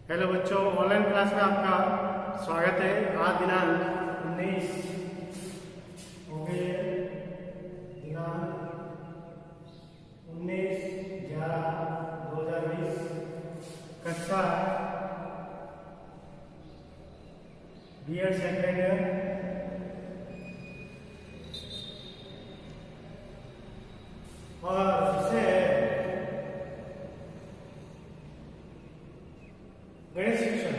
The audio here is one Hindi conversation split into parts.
हेलो बच्चों, ऑनलाइन क्लास में आपका स्वागत है। आज दिनांक 19 हो गई है। दिनांक 19/11/2020। कक्षा B.Ed सेकेंड ईयर। और इसे गणित शिक्षण।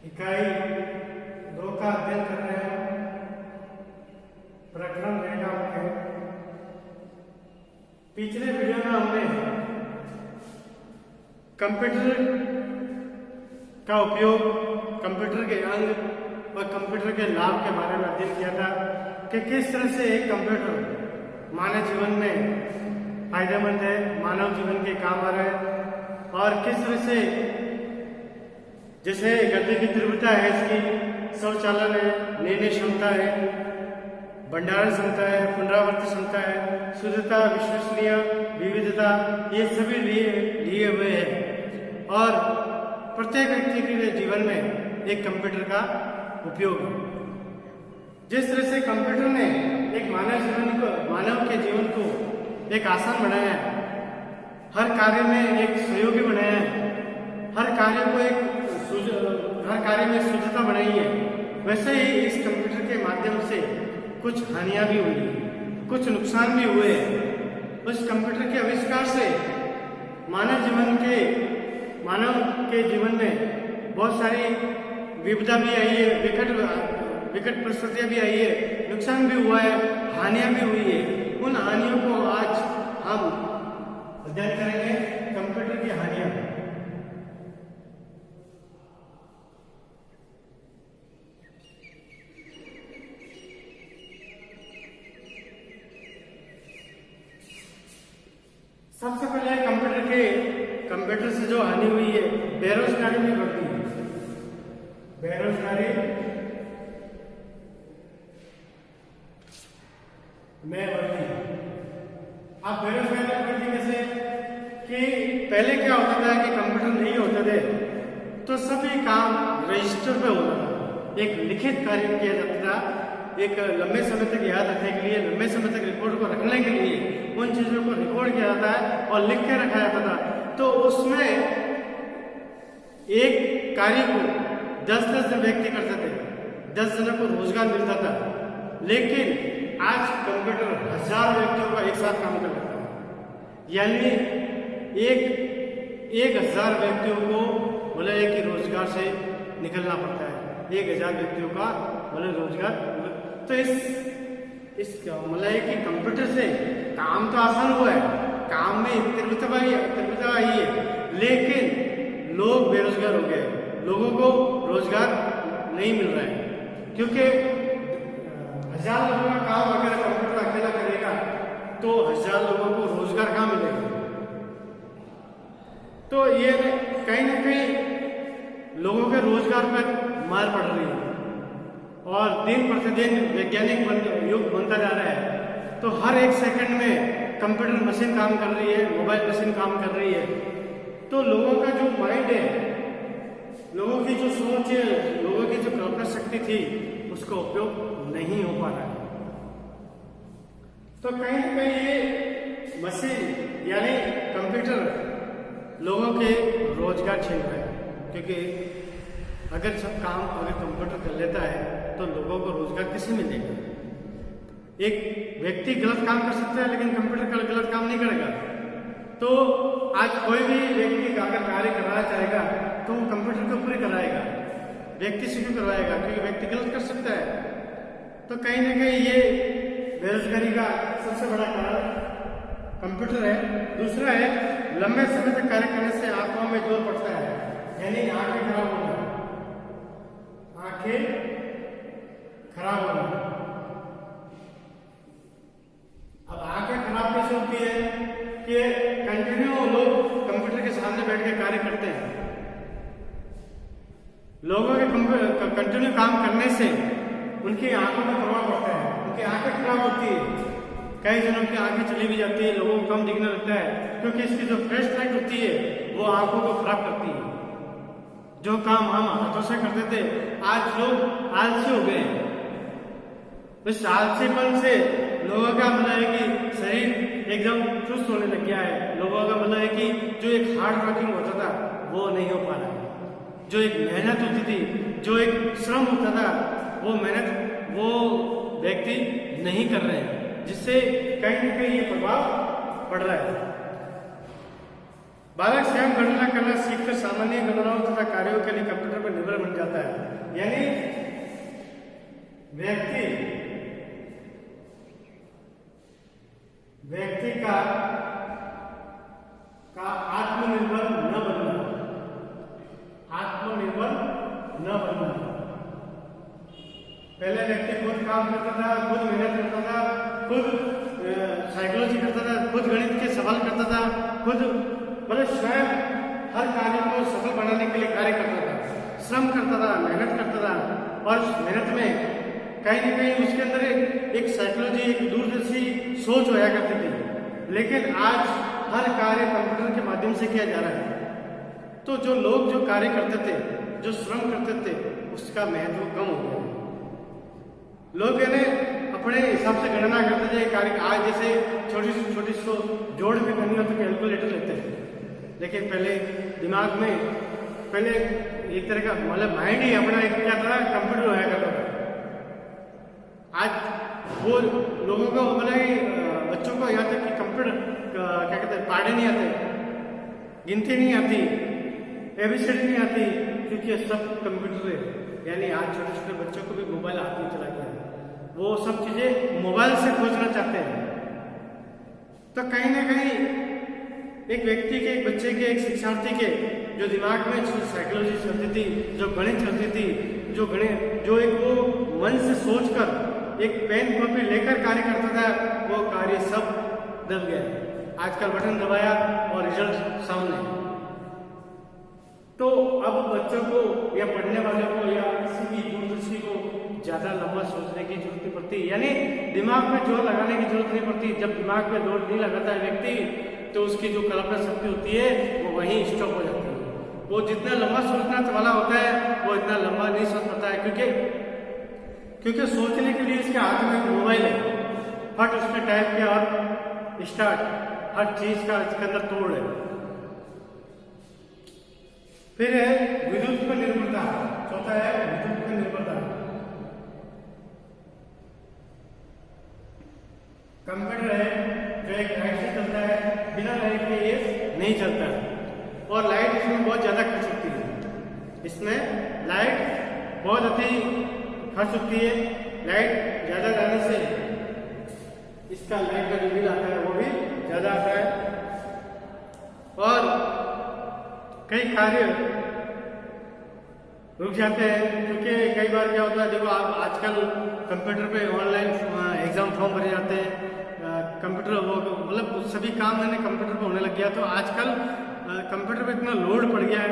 इकाई 2 का अध्ययन कर रहे हैं। प्रकरण रेखा में पिछले वीडियो में हमने कंप्यूटर का उपयोग, कंप्यूटर के अंग और कंप्यूटर के लाभ के बारे में अध्ययन किया था कि किस तरह से एक कंप्यूटर मानव जीवन में फायदेमंद है, मानव जीवन के काम आ रहा है। और किस तरह से जैसे गति की तीव्रता है, इसकी स्वचालन है, निर्णय क्षमता है, भंडारण क्षमता है, पुनरावृत्ति क्षमता है, शुद्धता, विश्वसनीय, विविधता, ये सभी लिए हुए हैं। और प्रत्येक व्यक्ति के जीवन में एक कंप्यूटर का उपयोग है। जिस तरह से कंप्यूटर ने एक मानव के जीवन को एक आसान बनाया है, हर कार्य में एक सहयोगी बनाया है, हर कार्य में शुद्धता बनाई है, वैसे ही इस कंप्यूटर के माध्यम से कुछ हानियां भी हुई, कुछ नुकसान भी हुए हैं। उस कंप्यूटर के आविष्कार से मानव के जीवन में बहुत सारी विपदा भी आई है, विकट परिस्थितियां भी आई है, नुकसान भी हुआ है, हानियां भी हुई है। उन हानियों को आज हम अध्ययन करेंगे, कंप्यूटर की हानियां। सबसे पहले कंप्यूटर से जो हानि हुई है, बेरोजगारी भी बढ़ती है। बेरोजगारी में बढ़ती है। आप बेरोजगारी बढ़ती कैसे कि पहले क्या होता था कि कंप्यूटर नहीं होते थे तो सभी काम रजिस्टर पे होता था, एक लिखित कार्य किया जाता था। एक लंबे समय तक याद रखने के लिए, लंबे समय तक रिकॉर्ड को रखने के लिए उन चीजों को रिकॉर्ड किया जाता है और लिख के रखा जाता था। तो उसमें एक कार्य को 10-10 व्यक्ति करते थे, 10 जनों को रोजगार मिलता था। लेकिन आज कंप्यूटर 1000 व्यक्तियों का एक साथ काम कर लेता है, यानी 1000 व्यक्तियों को बोला है कि रोजगार से निकलना पड़ता है। 1000 व्यक्तियों का बोले रोजगार। तो इस मतलब है कि कंप्यूटर से काम तो आसान हुआ है, काम में तीव्रता आई है, लेकिन लोग बेरोजगार हो गए, लोगों को रोजगार नहीं मिल रहा है। क्योंकि 1000 लोगों का काम अगर कंप्यूटर अकेला करेगा तो 1000 लोगों को रोजगार कहाँ मिलेगा। तो ये कहीं ना कहीं लोगों के रोजगार पर मार पड़ रही है और दिन प्रतिदिन वैज्ञानिक युग बनता जा रहा है। तो हर एक सेकंड में कंप्यूटर मशीन काम कर रही है, मोबाइल मशीन काम कर रही है। तो लोगों का जो माइंड है, लोगों की जो सोच है, लोगों की जो कल्पना शक्ति थी, उसका उपयोग नहीं हो पा रहा है। तो कहीं ना कहीं ये मशीन यानी कंप्यूटर लोगों के रोजगार छीन रहा है। क्योंकि अगर सब काम कंप्यूटर कर लेता है तो लोगों को रोजगार कैसे मिलेगा। एक व्यक्ति गलत काम कर सकता है लेकिन कंप्यूटर गलत काम नहीं करेगा। तो आज कोई भी व्यक्ति अगर कार्य कराना चाहेगा तो वो कंप्यूटर के ऊपर ही कराएगा, व्यक्ति से क्यों करवाएगा, क्योंकि व्यक्ति गलत कर सकता है। तो कहीं ना कहीं ये बेरोजगारी का सबसे बड़ा कारण कंप्यूटर है। दूसरा है लंबे समय तक कार्य करने से आंखों में जोर पड़ता है, यानी आंखें खराब होना। आंखें खराब होना। अब आंखें खराब कैसे होती है कि कंटिन्यू लोग कंप्यूटर के सामने बैठ के कार्य करते हैं। लोगों के कंटिन्यू काम करने से उनकी आंखों में प्रभाव पड़ता है, उनकी आंखें खराब होती है, कई जनों की आंखें चली भी जाती है, लोगों को कम दिखने लगता है, क्योंकि इसकी जो फ्लैश लाइट होती है वो आंखों को खराब करती है। जो काम हम हाथों से करते थे, आज लोग आलसी हो गए हैं। इस आलसीपन से लोगों का मतलब है कि शरीर एकदम चुस्त होने लग गया है। लोगों का मतलब है कि जो एक हार्ड वर्किंग होता था वो नहीं हो पा रहा है। जो एक मेहनत होती थी, जो एक श्रम होता था, वो मेहनत वो व्यक्ति नहीं कर रहे हैं, जिससे कहीं न कहीं ये प्रभाव पड़ रहा है। बालक स्वयं गणना करना सीखकर सामान्य गणनाओं तथा कार्यों के लिए कंप्यूटर पर निर्भर बन जाता है। यानी व्यक्ति का आत्मनिर्भर न बनना, पहले व्यक्ति खुद काम करता था, खुद मेहनत करता था, खुद साइकोलॉजी करता था, खुद गणित के सवाल करता था, खुद मतलब स्वयं हर कार्य को सफल बनाने के लिए कार्य करता था, श्रम करता था, मेहनत करता था, और उस मेहनत में कहीं न कहीं उसके अंदर एक साइकोलॉजी, एक दूरदर्शी सोच होया करती थी। लेकिन आज हर कार्य कंप्यूटर के माध्यम से किया जा रहा है, तो जो लोग जो कार्य करते थे, जो श्रम करते थे, उसका महत्व कम हो गया। लोग यानी अपने हिसाब से गणना करते थे कार्य। आज जैसे छोटी से छोटी सो जोड़ भी करनी हो तो कैलकुलेटर लेते हैं, लेकिन पहले दिमाग में पहले एक तरह का मतलब माइंड ही अपना एक क्या था, कंप्यूटर होया करता था। आज वो लोगों को मतलब बच्चों को यहाँ तक कि कंप्यूटर क्या कहते हैं, पढ़ने नहीं आते, गिनती नहीं आती, एबीसीडी नहीं आती, क्योंकि सब कंप्यूटर है। यानी आज छोटे छोटे बच्चों को भी मोबाइल हाथ में चला गया है, वो सब चीजें मोबाइल से खोजना चाहते हैं। तो कहीं ना कहीं एक व्यक्ति के, एक बच्चे के, एक शिक्षार्थी के जो दिमाग में साइकोलॉजी चलती थी, जो गणित चलती थी, जो एक वो मन से सोचकर एक पेन कॉपी लेकर कार्य करता था, वो कार्य सब दब गया। आजकल बटन दबाया और रिजल्ट सामने। तो अब बच्चों को या पढ़ने वाले को या किसी भी दूरदर्शी को ज्यादा लंबा सोचने की जरूरत नहीं पड़ती, यानी दिमाग में जोर लगाने की जरूरत नहीं पड़ती। जब दिमाग में जोर नहीं लगाता है व्यक्ति, तो उसकी जो कल्पना शक्ति होती है वो वहीं स्टॉप हो जाती है। वो जितना लंबा सोचना वाला होता है वो इतना लंबा नहीं सोच पाता है, क्योंकि सोचने के लिए इसके हाथ में मोबाइल है, फट उसमें टाइप किया और स्टार्ट, हर चीज का इसके अंदर तोड़ है। फिर है विद्युत पर निर्भरता, चौथा है विद्युत पर निर्भरता। कंप्यूटर है जो एक लाइट से चलता है, बिना लाइट के ये नहीं चलता, और लाइट इसमें बहुत ज्यादा खर्च होती है। इसमें लाइट बहुत अधिक खर्च होती है। लाइट ज्यादा जाने से इसका लाइट का जो बिल आता है वो भी ज्यादा आता है, और कई कार्य रुक जाते हैं। क्योंकि कई बार क्या होता है, देखो आप आजकल कंप्यूटर पे ऑनलाइन एग्जाम फॉर्म भरे जाते हैं, कंप्यूटर वो मतलब सभी काम मैंने कंप्यूटर पे होने लग गया। तो आजकल कंप्यूटर पे इतना लोड पड़ गया है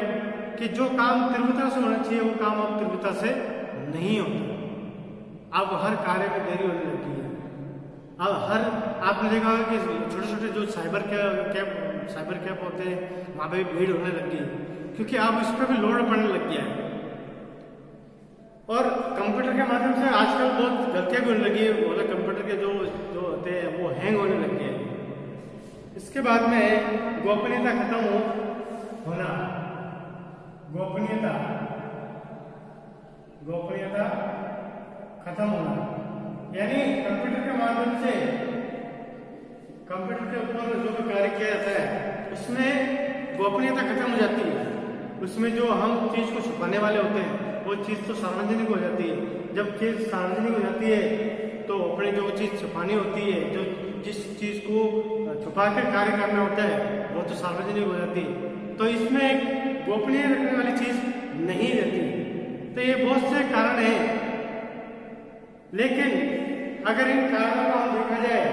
कि जो काम तीव्रता से होना चाहिए वो काम अब तीव्रता से नहीं होता। अब हर कार्य में देरी होने लगी है। अब आपने देखा होगा कि छोटे छोटे जो साइबर कैफ होते हैं वहाँ पे भीड़ होने लग गई, क्योंकि अब इस पर भी लोड पड़ने लग गया है। और कंप्यूटर के माध्यम से आजकल बहुत गलतियां भी होने लगी है, मतलब कंप्यूटर के जो होते हैं वो हैंग होने लग गए हैं। इसके बाद में गोपनीयता खत्म होना, गोपनीयता खत्म होना, यानी कंप्यूटर के माध्यम से कंप्यूटर के ऊपर जो भी कार्य किया जाता है उसमें गोपनीयता खत्म हो जाती है। उसमें जो हम चीज को छुपाने वाले होते हैं वो चीज तो सार्वजनिक हो जाती है। जब चीज सार्वजनिक हो जाती है तो अपने जो चीज छुपानी होती है, जो जिस चीज को छुपा कर कार्य करना होता है वो तो सार्वजनिक हो जाती है। तो इसमें एक गोपनीय रखने वाली चीज नहीं रहती। तो ये बहुत से कारण हैं, लेकिन अगर इन कारणों को हम देखा जाए,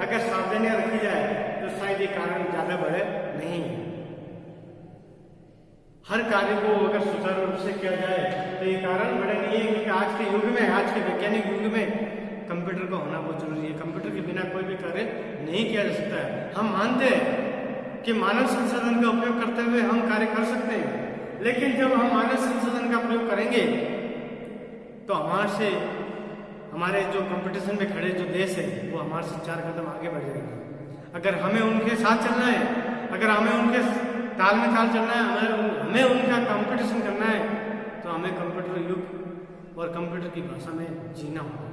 अगर सावधानियां रखी जाए तो शायद ये कारण ज्यादा बड़े नहीं है। हर कार्य को अगर सुचारू रूप से किया जाए तो ये कारण बड़े नहीं है, क्योंकि आज के युग में, आज के वैज्ञानिक युग में कंप्यूटर का होना बहुत जरूरी है। कंप्यूटर के बिना कोई भी कार्य नहीं किया जा सकता है। हम मानते हैं कि मानव संसाधन का उपयोग करते हुए हम कार्य कर सकते हैं, लेकिन जब हम मानव संसाधन का प्रयोग करेंगे तो हमारे जो कंपटीशन में खड़े जो देश है वो हमारे से 4 कदम आगे बढ़ जाएंगे। अगर हमें उनके साथ चलना है, अगर हमें उनके ताल में ताल चलना है, हमें उनका कंपटीशन करना है, तो हमें कंप्यूटर युग और कंप्यूटर की भाषा में जीना होगा।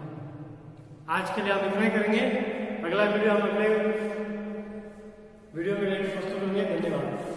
आज के लिए हम इतना ही करेंगे। अगला वीडियो हम अगले वीडियो में लेकर प्रस्तुत होंगे। धन्यवाद।